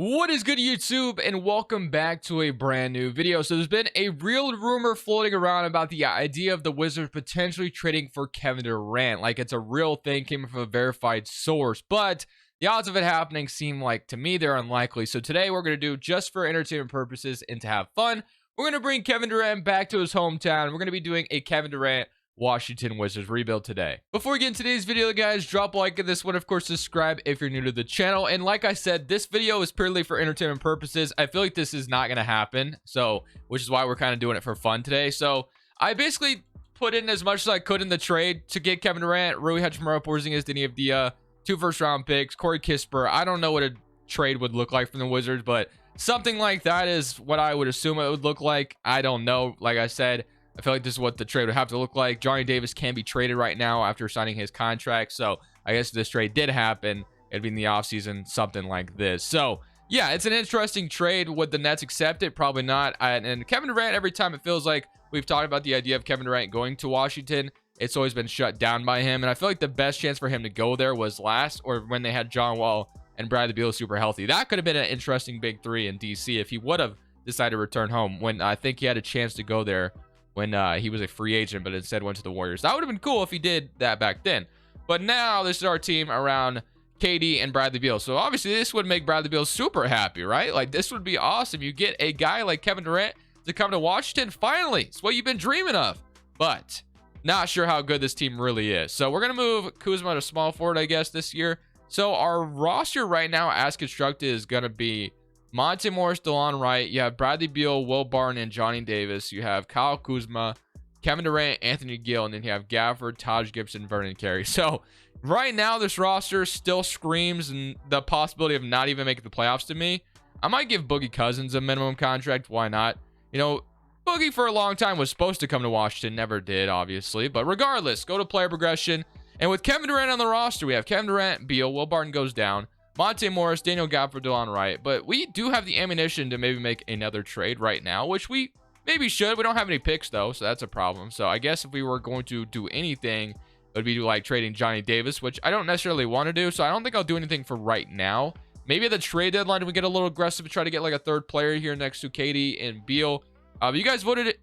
What is good, YouTube, and welcome back to a brand new video. So there's been a real rumor floating around about the idea of the Wizards potentially trading for Kevin Durant. Like, it's a real thing, came from a verified source, but the odds of it happening seem like, to me, they're unlikely. So today we're going to do, just for entertainment purposes and to have fun, we're going to bring Kevin Durant back to his hometown. We're going to be doing a Kevin Durant Washington Wizards rebuild today. Before we get into today's video, guys, drop a like on this one. Of course, subscribe if you're new to the channel. And like I said, this video is purely for entertainment purposes. I feel like this is not going to happen, so which is why we're kind of doing it for fun today. So I basically put in as much as I could in the trade to get Kevin Durant, Rui Hachimura, Porzingis, any of the 2 first-round picks, Corey Kispert. I don't know what a trade would look like from the Wizards, but something like that is what I would assume it would look like. I don't know. Like I said, I feel like this is what the trade would have to look like. Johnny Davis can be traded right now after signing his contract. So I guess if this trade did happen, it'd be in the offseason, something like this. So yeah, it's an interesting trade. Would the Nets accept it? Probably not. And Kevin Durant, every time it feels like we've talked about the idea of Kevin Durant going to Washington, it's always been shut down by him. And I feel like the best chance for him to go there was last, or when they had John Wall and Bradley Beal super healthy. That could have been an interesting big three in DC if he would have decided to return home, when I think he had a chance to go there when he was a free agent, but instead went to the Warriors. That would have been cool if he did that back then. But now this is our team around KD and Bradley Beal. So obviously this would make Bradley Beal super happy, right? Like, this would be awesome. You get a guy like Kevin Durant to come to Washington. Finally, it's what you've been dreaming of. But not sure how good this team really is. So we're going to move Kuzma to small forward, I guess, this year. So our roster right now, as constructed, is going to be Monte Morris, DeLon Wright. You have Bradley Beal, Will Barton, and Johnny Davis. You have Kyle Kuzma, Kevin Durant, Anthony Gill, and then you have Gafford, Taj Gibson, Vernon Carey. So right now, this roster still screams and the possibility of not even making the playoffs to me. I might give Boogie Cousins a minimum contract. Why not? You know, Boogie for a long time was supposed to come to Washington. Never did, obviously. But regardless, go to player progression. And with Kevin Durant on the roster, we have Kevin Durant, Beal, Will Barton goes down, Monte Morris, Daniel Gafford, DeLon Wright. But we do have the ammunition to maybe make another trade right now, which we maybe should. We don't have any picks, though, so that's a problem. So I guess if we were going to do anything, it would be like trading Johnny Davis, which I don't necessarily want to do. So I don't think I'll do anything for right now. Maybe at the trade deadline, we get a little aggressive and try to get like a third player here next to KD and Beal. But you guys voted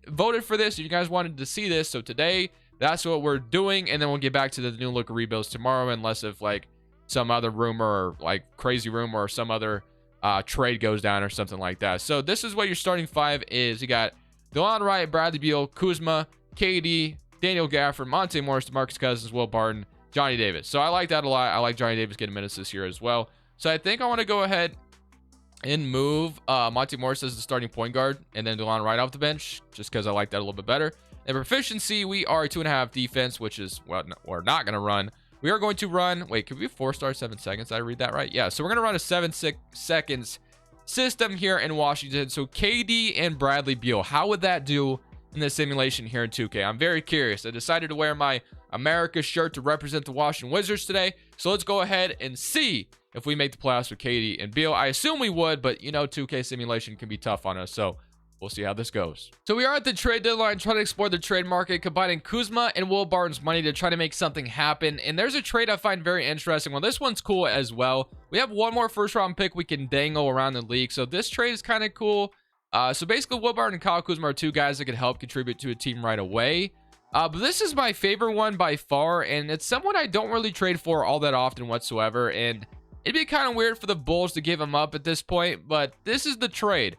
for this. You guys wanted to see this. So today, that's what we're doing. And then we'll get back to the new look rebuilds tomorrow, unless if like some other rumor or like crazy rumor or some other trade goes down or something like that. So this is what your starting 5 is. You got DeLon Wright, Bradley Beal, Kuzma, KD, Daniel Gafford, Monte Morris, DeMarcus Cousins, Will Barton, Johnny Davis. So I like that a lot. I like Johnny Davis getting minutes this year as well. So I think I want to go ahead and move Monte Morris as the starting point guard and then DeLon Wright off the bench, just because I like that a little bit better. And proficiency, we are 2.5 defense, which is what we're not going to run. We are going to run, wait, could we 4-star 7 seconds? Did I read that right? Yeah, so we're going to run a 7 seconds system here in Washington. So KD and Bradley Beal, how would that do in the simulation here in 2K? I'm very curious. I decided to wear my America shirt to represent the Washington Wizards today. So let's go ahead and see if we make the playoffs with KD and Beal. I assume we would, but you know, 2K simulation can be tough on us. So we'll see how this goes. So we are at the trade deadline, trying to explore the trade market, combining Kuzma and Will Barton's money to try to make something happen. And there's a trade I find very interesting. Well, this one's cool as well. We have one more first-round pick we can dangle around the league. So this trade is kind of cool. So basically, Will Barton and Kyle Kuzma are 2 guys that could help contribute to a team right away. But this is my favorite one by far, and it's someone I don't really trade for all that often whatsoever. And it'd be kind of weird for the Bulls to give him up at this point, but this is the trade.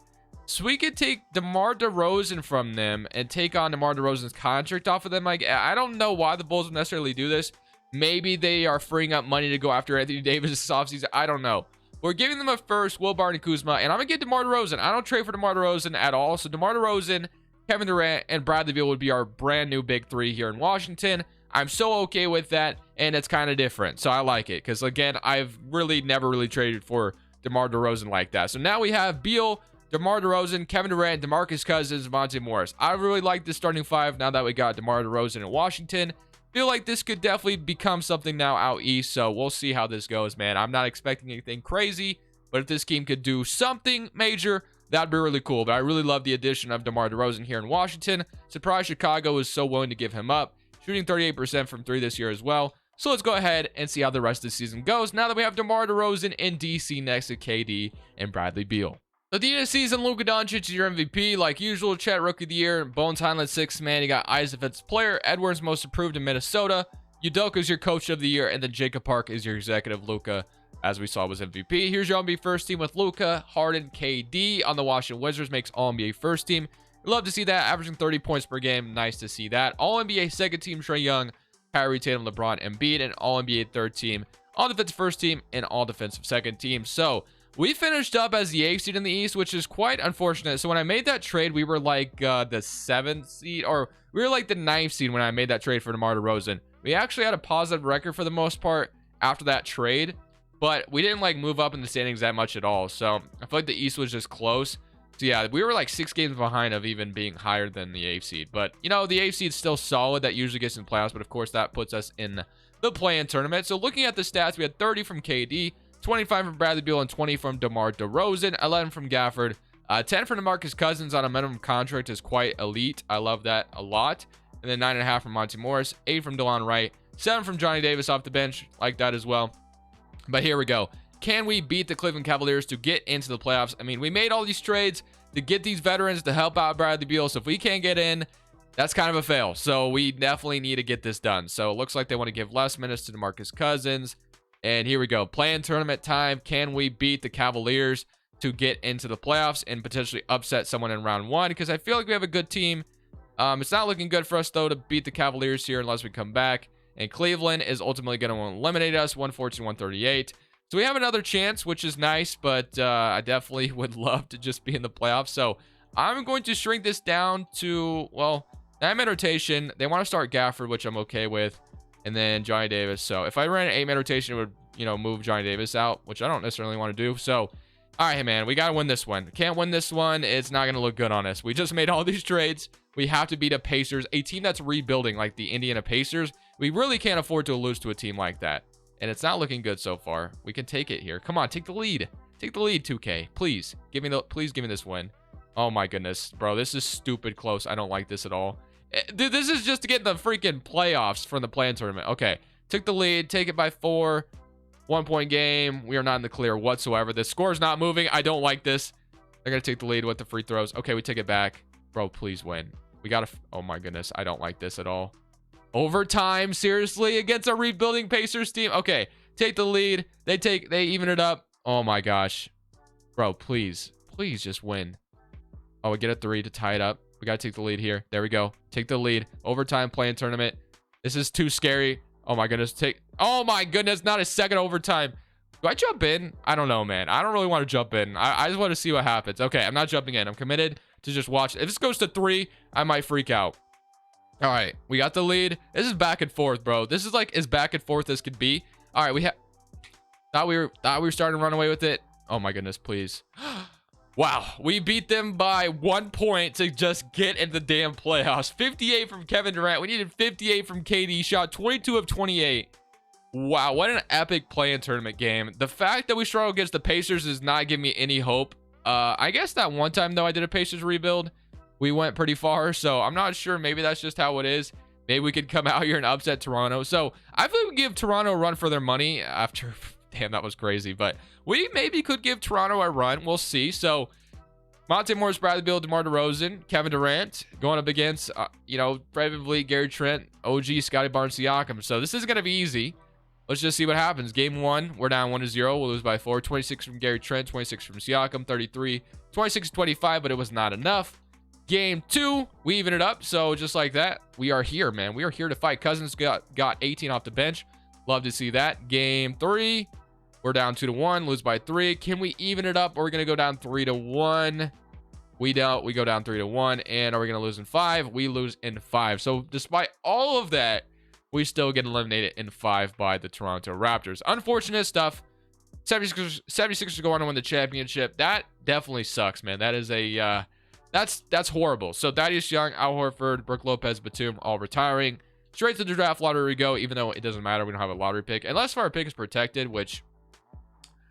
So we could take DeMar DeRozan from them and take on DeMar DeRozan's contract off of them. Like, I don't know why the Bulls would necessarily do this. Maybe they are freeing up money to go after Anthony Davis this offseason. I don't know. We're giving them a first, Will Barton and Kuzma, and I'm going to get DeMar DeRozan. I don't trade for DeMar DeRozan at all. So DeMar DeRozan, Kevin Durant, and Bradley Beal would be our brand new big 3 here in Washington. I'm so okay with that, and it's kind of different. So I like it because, again, I've really never really traded for DeMar DeRozan like that. So now we have Beal, DeMar DeRozan, Kevin Durant, DeMarcus Cousins, Monte Morris. I really like this starting 5 now that we got DeMar DeRozan in Washington. Feel like this could definitely become something now out east, so we'll see how this goes, man. I'm not expecting anything crazy, but if this team could do something major, that'd be really cool. But I really love the addition of DeMar DeRozan here in Washington. Surprised Chicago is so willing to give him up. Shooting 38% from 3 this year as well. So let's go ahead and see how the rest of the season goes now that we have DeMar DeRozan in DC next to KD and Bradley Beal. So the end of the season, Luka Doncic is your MVP. Like usual, Chet Rookie of the Year, Bones Highland 6th man. You got Eyes Defensive Player, Edwards Most Improved in Minnesota, Udoka is your Coach of the Year, and then Jacob Park is your Executive. Luka, as we saw, was MVP. Here's your All-NBA first team with Luka, Harden, KD on the Washington Wizards. Makes All-NBA first team. Love to see that, averaging 30 points per game. Nice to see that. All-NBA second team, Trae Young, Kyrie, Tatum, LeBron, Embiid, and All-NBA third team, All Defensive first team, and All Defensive second team. So we finished up as the 8th seed in the East, which is quite unfortunate. So when I made that trade, we were like the 7th seed, or we were like the 9th seed when I made that trade for DeMar DeRozan. We actually had a positive record for the most part after that trade, but we didn't like move up in the standings that much at all. So I feel like the East was just close. So yeah, we were like 6 games behind of even being higher than the 8th seed. But, you know, the 8th seed is still solid. That usually gets in playoffs. But, of course, that puts us in the play-in tournament. So looking at the stats, we had 30 from KD, 25 from Bradley Beal, and 20 from DeMar DeRozan, 11 from Gafford. 10 from DeMarcus Cousins on a minimum contract is quite elite. I love that a lot. And then 9.5 from Monty Morris, 8 from DeLon Wright, 7 from Johnny Davis off the bench. Like that as well. But here we go. Can we beat the Cleveland Cavaliers to get into the playoffs? I mean, we made all these trades to get these veterans to help out Bradley Beal. So if we can't get in, that's kind of a fail. So we definitely need to get this done. So it looks like they want to give less minutes to DeMarcus Cousins. And here we go. Play-in tournament time. Can we beat the Cavaliers to get into the playoffs and potentially upset someone in round 1? Because I feel like we have a good team. It's not looking good for us, though, to beat the Cavaliers here unless we come back. And Cleveland is ultimately going to eliminate us, 114-138. So we have another chance, which is nice, but I definitely would love to just be in the playoffs. So I'm going to shrink this down to, well, 9-man rotation. They want to start Gafford, which I'm okay with, and then Johnny Davis. So if I ran an 8-man rotation, it would, you know, move Johnny Davis out, which I don't necessarily want to do. So, all right, man, we got to win this one. Can't win this one. It's not going to look good on us. We just made all these trades. We have to beat a Pacers, a team that's rebuilding like the Indiana Pacers. We really can't afford to lose to a team like that. And it's not looking good so far. We can take it here. Come on, take the lead. Take the lead, 2K. Please give me this win. Oh my goodness, bro. This is stupid close. I don't like this at all. Dude, this is just to get the freaking playoffs from the play-in tournament. Okay, took the lead. Take it by 4. 1-point game. We are not in the clear whatsoever. The score is not moving. I don't like this. They're going to take the lead with the free throws. Okay, we take it back. Bro, please win. We got to... Oh my goodness. I don't like this at all. Overtime, seriously, against a rebuilding Pacers team. Okay, take the lead. They even it up. Oh my gosh, bro, please just win. Oh, we get a 3 to tie it up. We gotta take the lead here. There we go. Take the lead. Overtime, play-in tournament. This is too scary. Oh my goodness. Oh my goodness, not a second overtime. Do I jump in? I don't know, man. I don't really want to jump in. I just want to see what happens. Okay, I'm not jumping in. I'm committed to just watch. If this goes to 3, I might freak out. All right, we got the lead. This is back and forth, bro. This is like as back and forth as could be. All right, thought we were starting to run away with it. Oh my goodness, please. Wow, we beat them by 1 point to just get in the damn playoffs. 58 from Kevin Durant. We needed 58 from KD. Shot 22 of 28. Wow, what an epic play-in tournament game. The fact that we struggled against the Pacers does not give me any hope. I guess that one time though I did a Pacers rebuild, we went pretty far, so I'm not sure. Maybe that's just how it is. Maybe we could come out here and upset Toronto. So I feel like we give Toronto a run for their money after... Damn, that was crazy. But we maybe could give Toronto a run. We'll see. So Monte Morris, Bradley Beal, DeMar DeRozan, Kevin Durant going up against, Fred VanVleet, Gary Trent, OG, Scotty Barnes, Siakam. So this is going to be easy. Let's just see what happens. Game 1, we're down 1-0. We'll lose by 4. 26 from Gary Trent, 26 from Siakam, 33, 26-25, but it was not enough. Game 2, we even it up. So just like that, we are here, man. We are here to fight. Cousins got 18 off the bench. Love to see that. Game 3, we're down 2-1, lose by 3. Can we even it up? Or are we going to go down 3-1? We don't. We go down 3-1. And are we going to lose in 5? We lose in 5. So despite all of that, we still get eliminated in 5 by the Toronto Raptors. Unfortunate stuff. 76ers go on to win the championship. That definitely sucks, man. That is a that's horrible. So Thaddeus Young, Al Horford, Brook Lopez, Batum all retiring. Straight to the draft lottery we go, even though it doesn't matter. We don't have a lottery pick. Unless our pick is protected, which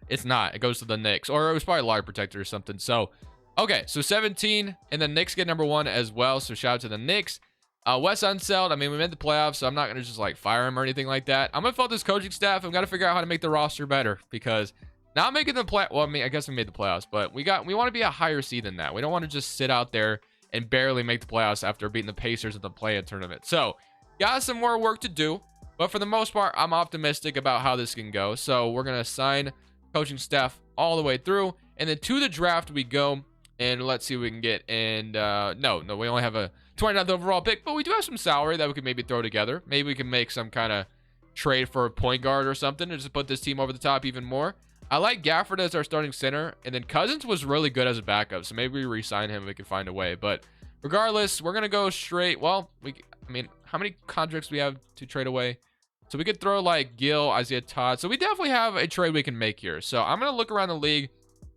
it's not. It goes to the Knicks. Or it was probably lottery protected or something. So, okay. So 17. And the Knicks get number 1 as well. So shout out to the Knicks. Wes Unseld, I mean, we made the playoffs, so I'm not going to just like fire him or anything like that. I'm going to fault this coaching staff. I've got to figure out how to make the roster better, because not making the well, I mean, I guess we made the playoffs, but we want to be a higher seed than that. We don't want to just sit out there and barely make the playoffs after beating the Pacers in the play-in tournament. So got some more work to do, but for the most part, I'm optimistic about how this can go. So we're going to assign coaching staff all the way through, and then to the draft we go, and let's see what we can get. And no, we only have a 29th overall pick, but we do have some salary that we could maybe throw together. Maybe we can make some kind of trade for a point guard or something to just put this team over the top even more. I like Gafford as our starting center, and then Cousins was really good as a backup, so maybe we re-sign him if we can find a way. But regardless, we're gonna go straight. Well, I mean, how many contracts do we have to trade away? So we could throw like Gill, Isaiah Todd. So we definitely have a trade we can make here. So I'm gonna look around the league,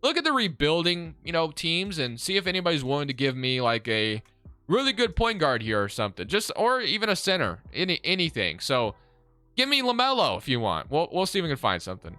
look at the rebuilding, teams, and see if anybody's willing to give me like a really good point guard here or something, or even a center, anything. So give me LaMelo if you want. We'll see if we can find something.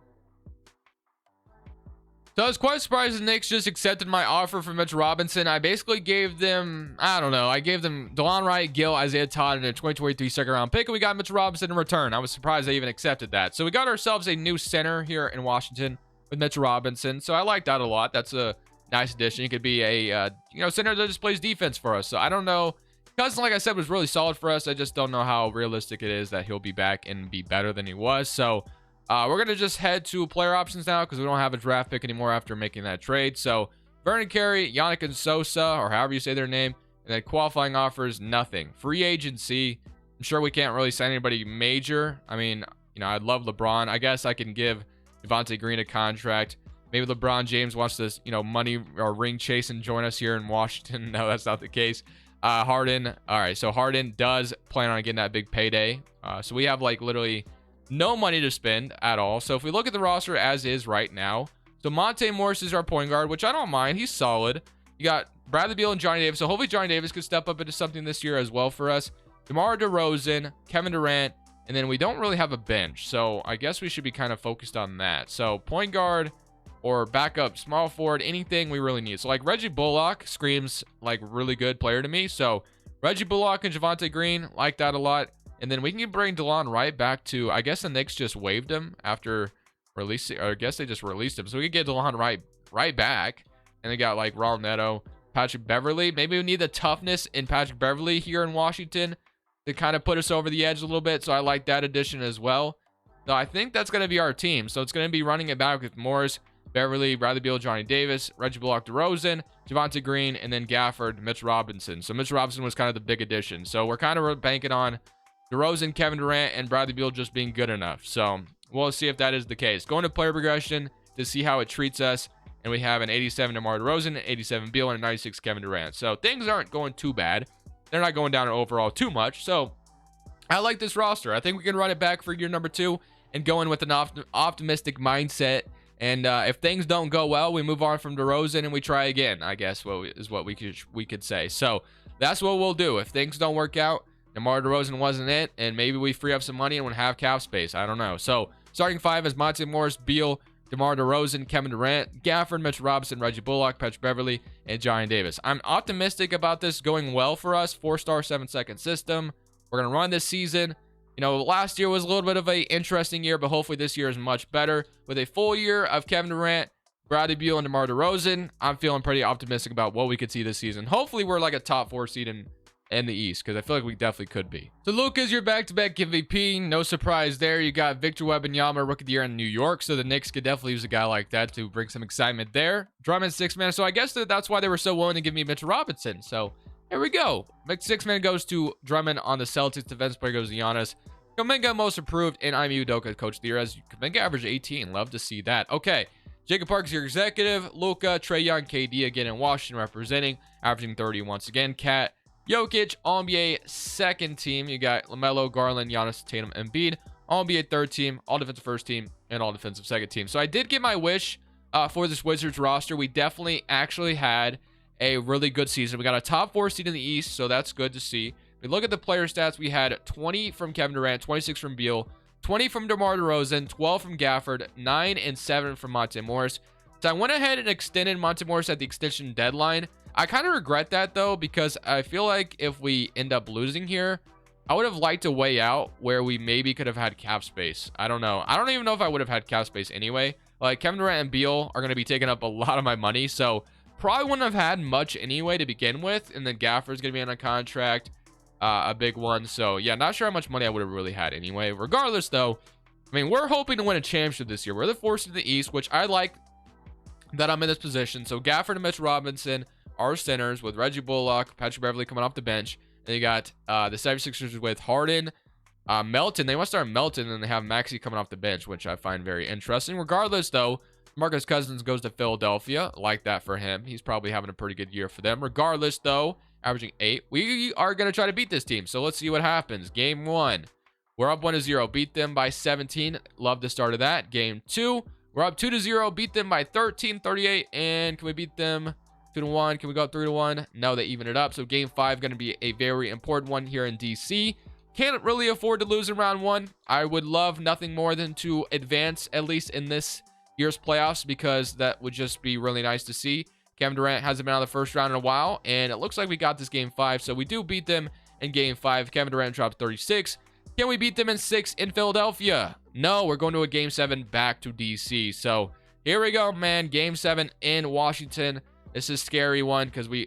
So I was quite surprised the Knicks just accepted my offer for Mitch Robinson. I basically gave them, I gave them DeLon Wright, Gill, Isaiah Todd, and a 2023 second round pick, and we got Mitch Robinson in return. I was surprised they even accepted that. So we got ourselves a new center here in Washington with Mitch Robinson. So I like that a lot. That's a nice addition. He could be a center that just plays defense for us. So I don't know. Cousins, like I said, was really solid for us. I just don't know how realistic it is that he'll be back and be better than he was. So we're going to just head to player options now, because we don't have a draft pick anymore after making that trade. So Vernon Carey, Yannick and Sosa, or however you say their name, and then qualifying offers, nothing. Free agency, I'm sure we can't really sign anybody major. I mean, I'd love LeBron. I guess I can give Devontae Green a contract. Maybe LeBron James wants this, money or ring chase and join us here in Washington. No, that's not the case. Harden. All right, so Harden does plan on getting that big payday. So we have like literally no money to spend at all. So if we look at the roster as is right now, so Monte Morris is our point guard, which I don't mind. He's solid. You got Bradley Beal and Johnny Davis. So hopefully Johnny Davis could step up into something this year as well for us. DeMar DeRozan, Kevin Durant, and then we don't really have a bench. So I guess we should be kind of focused on that. So point guard or backup small forward, anything we really need. So like Reggie Bullock screams like really good player to me. So Reggie Bullock and Javonte Green, like that a lot. And then we can bring DeLon Wright back to, I guess the Knicks just waived him after releasing, or I guess they just released him. So we could get DeLon right back. And they got like Raul Neto, Patrick Beverley. Maybe we need the toughness in Patrick Beverley here in Washington to kind of put us over the edge a little bit. So I like that addition as well. So I think that's going to be our team. So it's going to be running it back with Morris, Beverly, Bradley Beal, Johnny Davis, Reggie Bullock, DeRozan, Javonte Green, and then Gafford, Mitch Robinson. So Mitch Robinson was kind of the big addition. So we're kind of banking on DeRozan, Kevin Durant, and Bradley Beal just being good enough. So we'll see if that is the case. Going to player progression to see how it treats us. And we have an 87 DeMar DeRozan, an 87 Beal, and a 96 Kevin Durant. So things aren't going too bad. They're not going down overall too much. So I like this roster. I think we can run it back for year number 2 and go in with an optimistic mindset. And if things don't go well, we move on from DeRozan and we try again, I guess is what we could say. So that's what we'll do. If things don't work out, DeMar DeRozan wasn't it, and maybe we free up some money and we'll have cap space. I don't know. So starting 5 is Monte Morris, Beal, DeMar DeRozan, Kevin Durant, Gafford, Mitch Robinson, Reggie Bullock, Patrick Beverley, and Johnny Davis. I'm optimistic about this going well for us. 4-star, 7-second system. We're going to run this season. Last year was a little bit of an interesting year, but hopefully this year is much better. With a full year of Kevin Durant, Bradley Beal, and DeMar DeRozan, I'm feeling pretty optimistic about what we could see this season. Hopefully we're like a top 4 seed in the East, because I feel like we definitely could be. So Luka's your back-to-back MVP. No surprise there. You got Victor Wembanyama, Rookie of the Year in New York, so the Knicks could definitely use a guy like that to bring some excitement there. Drummond 6-man, so I guess that's why they were so willing to give me Mitch Robinson. So here we go. 6-man goes to Drummond on the Celtics. Defense player goes to Giannis. Kuminga most improved, and Ime Udoka Coach of the Year, as Kuminga averaged 18. Love to see that. Okay, Jacob Parks your executive. Luka, Trae Young, KD again in Washington representing, averaging 30 once again. Cat, Jokic, All-NBA second team. You got LaMelo, Garland, Giannis, Tatum, Embiid. All-NBA third team, all defensive first team, and all defensive second team. So I did get my wish for this Wizards roster. We definitely actually had a really good season. We got a top 4 seed in the East, so that's good to see. We look at the player stats. We had 20 from Kevin Durant, 26 from Beal, 20 from DeMar DeRozan, 12 from Gafford, 9 and 7 from Monte Morris. So I went ahead and extended Monte Morris at the extension deadline. I kind of regret that though, because I feel like if we end up losing here, I would have liked a way out where we maybe could have had cap space. I don't know. I don't even know if I would have had cap space anyway. Like, Kevin Durant and Beal are going to be taking up a lot of my money, so probably wouldn't have had much anyway to begin with. And then Gaffer's going to be on a contract, a big one. So yeah, not sure how much money I would have really had anyway. Regardless though, I mean, we're hoping to win a championship this year. We're the fourth in the East, which I like that I'm in this position. So Gafford and Mitch Robinson are centers with Reggie Bullock, Patrick Beverley coming off the bench. And you got the 76ers with Harden, Melton. They want to start Melton, and they have Maxey coming off the bench, which I find very interesting. Regardless, though, Marcus Cousins goes to Philadelphia. Like that for him. He's probably having a pretty good year for them. Regardless, though, averaging 8. We are going to try to beat this team. So let's see what happens. Game 1. We're up 1-0. Beat them by 17. Love the start of that. Game 2. We're up 2-0. Beat them by 13, 38. And can we beat them 2-1? Can we go up 3-1? No, they even it up. So game 5 going to be a very important one here in DC. Can't really afford to lose in round 1. I would love nothing more than to advance, at least in this year's playoffs, because that would just be really nice to see. Kevin Durant hasn't been out of the first round in a while, and it looks like we got this game 5. So we do beat them in game 5. Kevin Durant dropped 36. Can we beat them in 6 in Philadelphia? No, we're going to a game 7 back to DC. So here we go, man. Game 7 in Washington. This is a scary one because we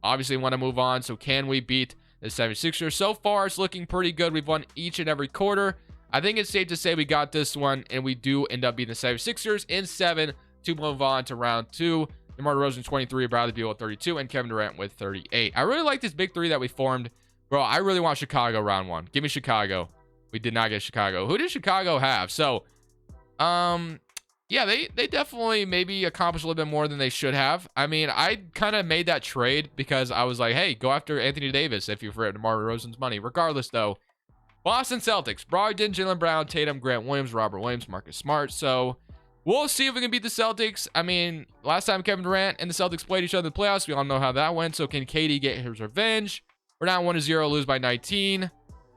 obviously want to move on. So can we beat the 76ers? So far, it's looking pretty good. We've won each and every quarter. I think it's safe to say we got this one, and we do end up beating the 76ers in 7 to move on to round 2. DeMar DeRozan 23, Bradley Beal with 32, and Kevin Durant with 38. I really like this big three that we formed. Bro, I really want Chicago round 1. Give me Chicago. We did not get Chicago. Who did Chicago have? So, yeah, they definitely maybe accomplished a little bit more than they should have. I mean, I kind of made that trade because I was like, hey, go after Anthony Davis if you're for DeMar DeRozan's money. Regardless, though, Boston Celtics, Brogdon, Jaylen Brown, Tatum, Grant Williams, Robert Williams, Marcus Smart. So we'll see if we can beat the Celtics. I mean, last time Kevin Durant and the Celtics played each other in the playoffs, we all know how that went. So can KD get his revenge? We're down 1-0, lose by 19.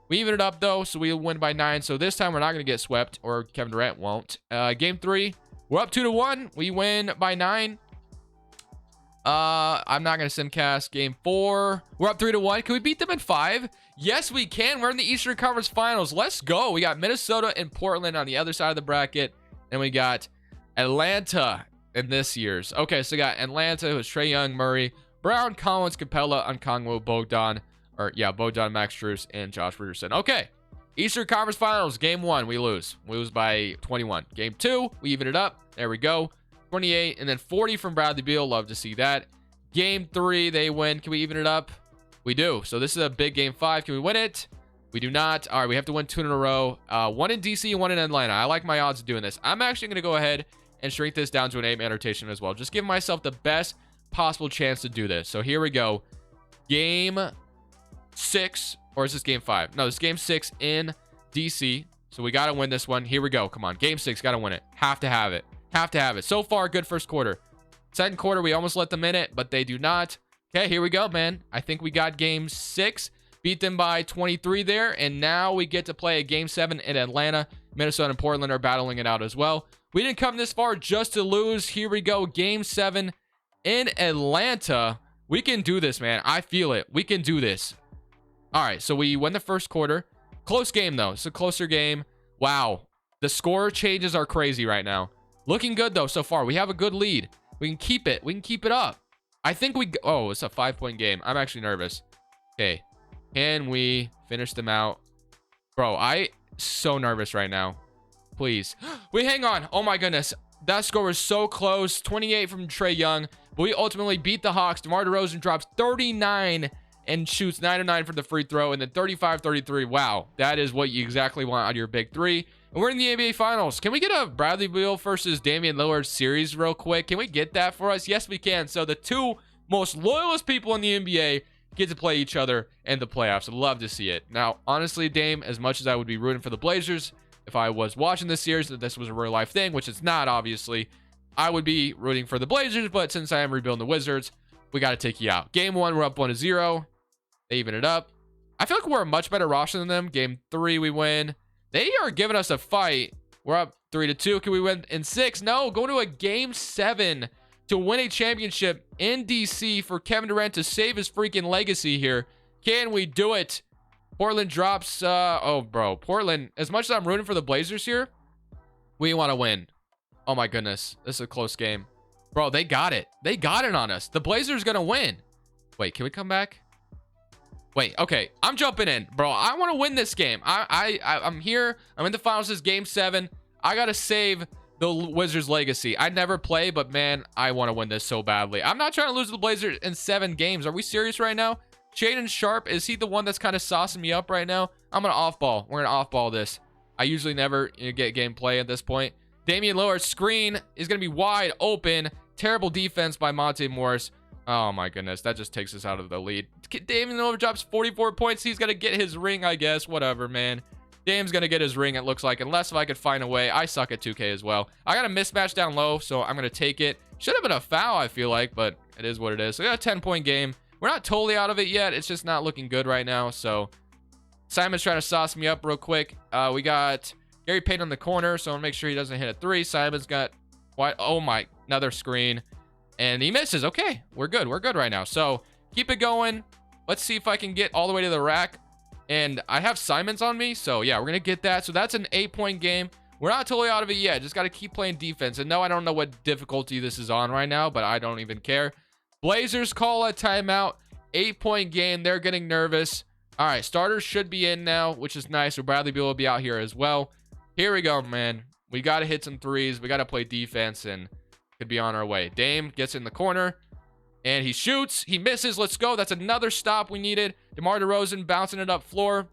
We even it up, though, so we win by 9. So this time we're not going to get swept, or Kevin Durant won't. Game 3, we're up 2-1. We win by 9. I'm not going to simcast. Game 4, we're up 3-1. Can we beat them in 5? Yes, we can. We're in the Eastern Conference Finals. Let's go. We got Minnesota and Portland on the other side of the bracket, and we got Atlanta in this year's. Okay, so we got Atlanta, who's Trae Young, Murray, Brown, Collins, Capella, Okongwu, Bogdan, Max Strus, and Josh Richardson. Okay, Eastern Conference Finals, game 1, we lose. We lose by 21. Game 2, we even it up. There we go. 28, and then 40 from Bradley Beal. Love to see that. Game 3, they win. Can we even it up? We do. So this is a big game 5. Can we win it? We do not. All right, we have to win 2 in a row. 1 in DC and 1 in Atlanta. I like my odds of doing this. I'm actually going to go ahead and shrink this down to an 8-man rotation as well. Just give myself the best possible chance to do this. So here we go. Game 6, or is this game 5? No, this is game 6 in DC. So we got to win this one. Here we go. Come on. Game 6, got to win it. Have to have it. Have to have it. So far, good first quarter. Second quarter, we almost let them in it, but they do not. Okay, here we go, man. I think we got game 6. Beat them by 23 there, and now we get to play a game 7 in Atlanta. Minnesota and Portland are battling it out as well. We didn't come this far just to lose. Here we go. Game 7 in Atlanta. We can do this, man. I feel it. We can do this. All right, so we won the first quarter. Close game, though. It's a closer game. Wow. The score changes are crazy right now. Looking good, though, so far. We have a good lead. We can keep it. We can keep it up. I think we... Oh, it's a 5-point game. I'm actually nervous. Okay. Can we finish them out? Bro, I so nervous right now. Please. We hang on. Oh, my goodness. That score was so close. 28 from Trae Young. But we ultimately beat the Hawks. DeMar DeRozan drops 39 and shoots 9 of 9 for the free throw. And then 35-33. Wow. That is what you exactly want out of your big three. And we're in the NBA Finals. Can we get a Bradley Beal versus Damian Lillard series real quick? Can we get that for us? Yes, we can. So the two most loyalist people in the NBA get to play each other in the playoffs. I'd love to see it. Now, honestly, Dame, as much as I would be rooting for the Blazers, if I was watching this series, that this was a real life thing, which it's not, obviously, I would be rooting for the Blazers. But since I am rebuilding the Wizards, we got to take you out. Game 1, we're up 1-0. They even it up. I feel like we're a much better roster than them. Game 3, we win. They are giving us a fight. We're up 3-2. Can we win in 6? No, going to a game 7 to win a championship in DC for Kevin Durant to save his freaking legacy here. Can we do it? Portland drops. Oh, bro. Portland, as much as I'm rooting for the Blazers here, we want to win. Oh, my goodness. This is a close game. Bro, they got it. They got it on us. The Blazers going to win. Wait, can we come back? Wait, okay. I'm jumping in. Bro, I want to win this game. I'm here. I'm in the finals. This is game 7. I got to save the Wizards' legacy. I never play, but, man, I want to win this so badly. I'm not trying to lose to the Blazers in 7 games. Are we serious right now? Shaedon Sharpe, is he the one that's kind of saucing me up right now? I'm going to off-ball. We're going to off-ball this. I usually never get gameplay at this point. Damian Lillard's screen is going to be wide open. Terrible defense by Monte Morris. Oh, my goodness. That just takes us out of the lead. Damian Lillard drops 44 points. He's going to get his ring, I guess. Whatever, man. Dame's going to get his ring, it looks like. Unless if I could find a way. I suck at 2K as well. I got a mismatch down low, so I'm going to take it. Should have been a foul, I feel like, but it is what it is. So we got a 10-point game. We're not totally out of it yet. It's just not looking good right now. So Simon's trying to sauce me up real quick. We got Gary Payton on the corner, so I'll make sure he doesn't hit a 3. Simon's got what? Oh my, another screen. And he misses. Okay, we're good. We're good right now. So keep it going. Let's see if I can get all the way to the rack. And I have Simons on me. So yeah, we're going to get that. So that's an 8-point game. We're not totally out of it yet. Just got to keep playing defense. And no, I don't know what difficulty this is on right now, but I don't even care. Blazers call a timeout. 8-point game. They're getting nervous. All right, starters should be in now, which is nice. So Bradley Beal will be out here as well. Here we go, man. We got to hit some threes. We got to play defense and could be on our way. Dame gets in the corner and he shoots. He misses. Let's go. That's another stop we needed. DeMar DeRozan bouncing it up floor.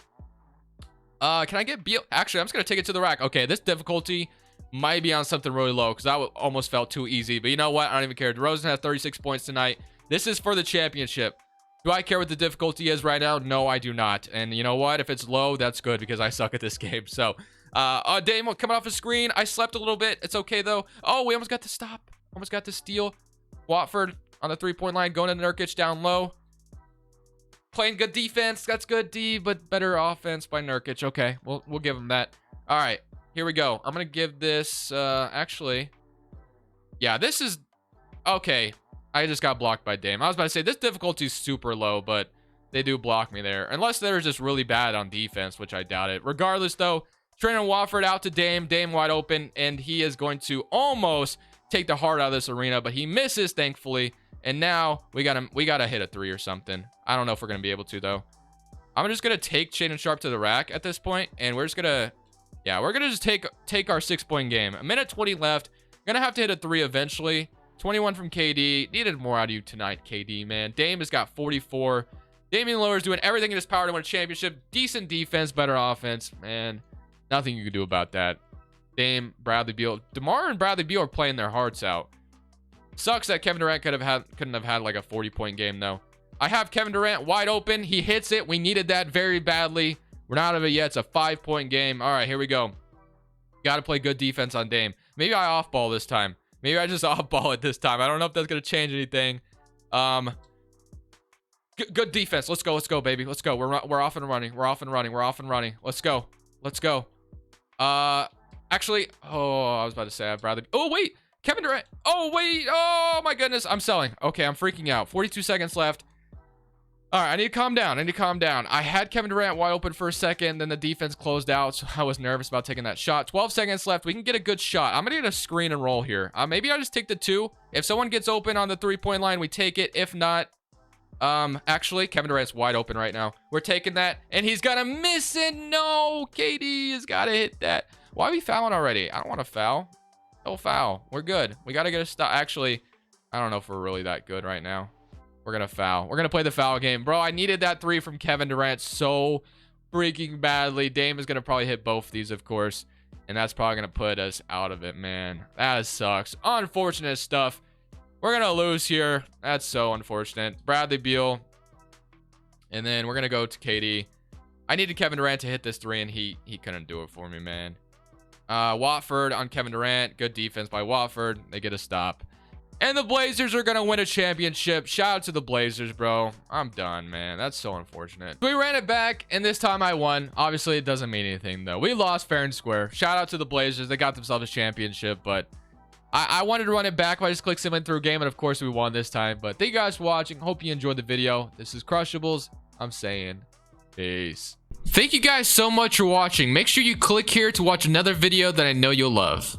Can I get Beal? Actually, I'm just going to take it to the rack. Okay, this difficulty might be on something really low because that almost felt too easy. But you know what? I don't even care. DeRozan has 36 points tonight. This is for the championship. Do I care what the difficulty is right now? No, I do not. And you know what? If it's low, that's good because I suck at this game. So, Dame coming off the screen. I slept a little bit. It's okay, though. Oh, we almost got to stop. Almost got to steal. Watford on the 3-point line. Going to Nurkic down low. Playing good defense. That's good D, but better offense by Nurkic. Okay, we'll give him that. All right, here we go. I'm going to give this, actually. Yeah, this is... Okay. I just got blocked by Dame. I was about to say, this difficulty is super low, but they do block me there. Unless they're just really bad on defense, which I doubt it. Regardless, though, Trent Watford out to Dame. Dame wide open, and he is going to almost take the heart out of this arena, but he misses, thankfully. And now we gotta hit a 3 or something. I don't know if we're going to be able to, though. I'm just going to take Shaedon Sharpe to the rack at this point, and we're just going to... Yeah, we're going to just take our 6-point game. 1:20 left. Going to have to hit a 3 eventually. 21 from KD. Needed more out of you tonight, KD, man. Dame has got 44. Damian Lillard's doing everything in his power to win a championship. Decent defense, better offense. Man, nothing you can do about that. Dame, Bradley Beal. DeMar and Bradley Beal are playing their hearts out. Sucks that Kevin Durant couldn't have had like a 40-point game, though. I have Kevin Durant wide open. He hits it. We needed that very badly. We're not out of it yet. It's a 5-point game. All right, here we go. Got to play good defense on Dame. Maybe I off-ball this time. Maybe I just off-ball it this time. I don't know if that's going to change anything. Good defense. Let's go. Let's go, baby. Let's go. We're off and running. We're off and running. We're off and running. Let's go. Let's go. Actually, oh, I was about to say I'd rather... Oh, wait. Kevin Durant. Oh, wait. Oh, my goodness. I'm selling. Okay, I'm freaking out. 42 seconds left. All right, I need to calm down. I need to calm down. I had Kevin Durant wide open for a second, then the defense closed out, so I was nervous about taking that shot. 12 seconds left. We can get a good shot. I'm going to get a screen and roll here. Maybe I just take the 2. If someone gets open on the 3-point line, we take it. If not, actually, Kevin Durant's wide open right now. We're taking that, and he's going to miss it. No, KD has got to hit that. Why are we fouling already? I don't want to foul. No foul. We're good. We got to get a stop. Actually, I don't know if we're really that good right now. We're going to foul. We're going to play the foul game. Bro, I needed that 3 from Kevin Durant so freaking badly. Dame is going to probably hit both these, of course. And that's probably going to put us out of it, man. That sucks. Unfortunate stuff. We're going to lose here. That's so unfortunate. Bradley Beal. And then we're going to go to KD. I needed Kevin Durant to hit this 3, and he couldn't do it for me, man. Watford on Kevin Durant. Good defense by Watford. They get a stop. And the Blazers are going to win a championship. Shout out to the Blazers, bro. I'm done, man. That's so unfortunate. We ran it back, and this time I won. Obviously, it doesn't mean anything, though. We lost fair and square. Shout out to the Blazers. They got themselves a championship, but I wanted to run it back, but I just clicked simulate through game, and of course we won this time. But thank you guys for watching. Hope you enjoyed the video. This is Crushables. I'm saying peace. Thank you guys so much for watching. Make sure you click here to watch another video that I know you'll love.